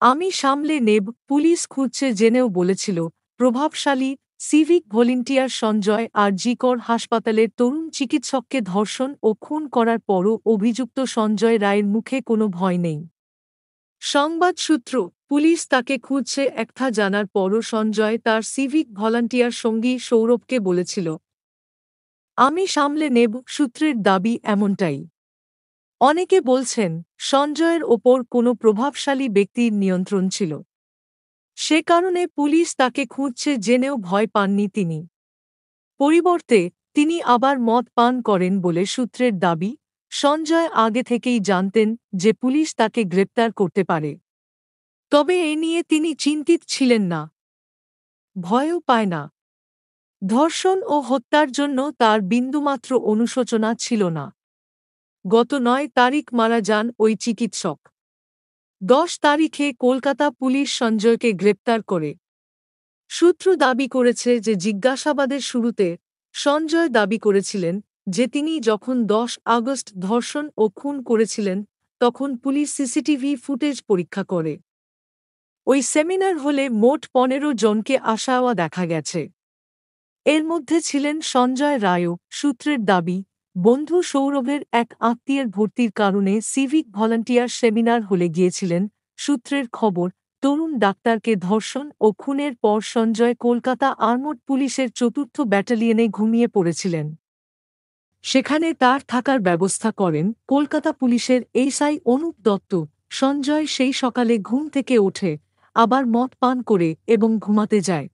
আমি সামলে নেব, পুলিশ খুঁজছে জেনেও বলেছিল। প্রভাবশালী সিভিক ভলেন্টিয়ার সঞ্জয় আর.জি.কর হাসপাতালের তরুণ চিকিৎসককে ধর্ষণ ও খুন করার পরও অভিযুক্ত সঞ্জয় রায়ের মুখে কোনো ভয় নেই। সংবাদ সূত্র, পুলিশ তাকে খুঁজছে একটা জানার পরও সঞ্জয় তার সিভিক ভলান্টিয়ার সঙ্গী সৌরভকে বলেছিল, আমি সামলে নেব। সূত্রের দাবি এমনটাই। অনেকে বলছেন, সঞ্জয়ের ওপর কোনো প্রভাবশালী ব্যক্তির নিয়ন্ত্রণ ছিল। সে কারণে পুলিশ তাকে খুঁজছে জেনেও ভয় পাননি তিনি। পরিবর্তে তিনি আবার মদ পান করেন বলে সূত্রের দাবি। সঞ্জয় আগে থেকেই জানতেন যে পুলিশ তাকে গ্রেপ্তার করতে পারে। তবে এ নিয়ে তিনি চিন্তিত ছিলেন না, ভয়ও পায় না। ধর্ষণ ও হত্যার জন্য তার বিন্দুমাত্র অনুশোচনা ছিল না। গত ৯ তারিখ মারা যান ওই চিকিৎসক। ১০ তারিখে কলকাতা পুলিশ সঞ্জয়কে গ্রেপ্তার করে। সূত্র দাবি করেছে যে জিজ্ঞাসাবাদের শুরুতে সঞ্জয় দাবি করেছিলেন যে তিনি যখন ১০ আগস্ট ধর্ষণ ও খুন করেছিলেন তখন পুলিশ সিসিটিভি ফুটেজ পরীক্ষা করে। ওই সেমিনার হলে মোট ১৫ জনকে আসা-যাওয়া দেখা গেছে। এর মধ্যে ছিলেন সঞ্জয় রায়ও। সূত্রের দাবি, বন্ধু সৌরভের এক আত্মীয়ের ভর্তির কারণে সিভিক ভলান্টিয়ার সেমিনার হলে গিয়েছিলেন। সূত্রের খবর, তরুণ ডাক্তারকে ধর্ষণ ও খুনের পর সঞ্জয় কলকাতা আর্মড পুলিশের ৪র্থ ব্যাটালিয়নে ঘুমিয়ে পড়েছিলেন। সেখানে তার থাকার ব্যবস্থা করেন কলকাতা পুলিশের এসআই অনুপ দত্ত। সঞ্জয় সেই সকালে ঘুম থেকে ওঠে, আবার মদ পান করে এবং ঘুমাতে যায়।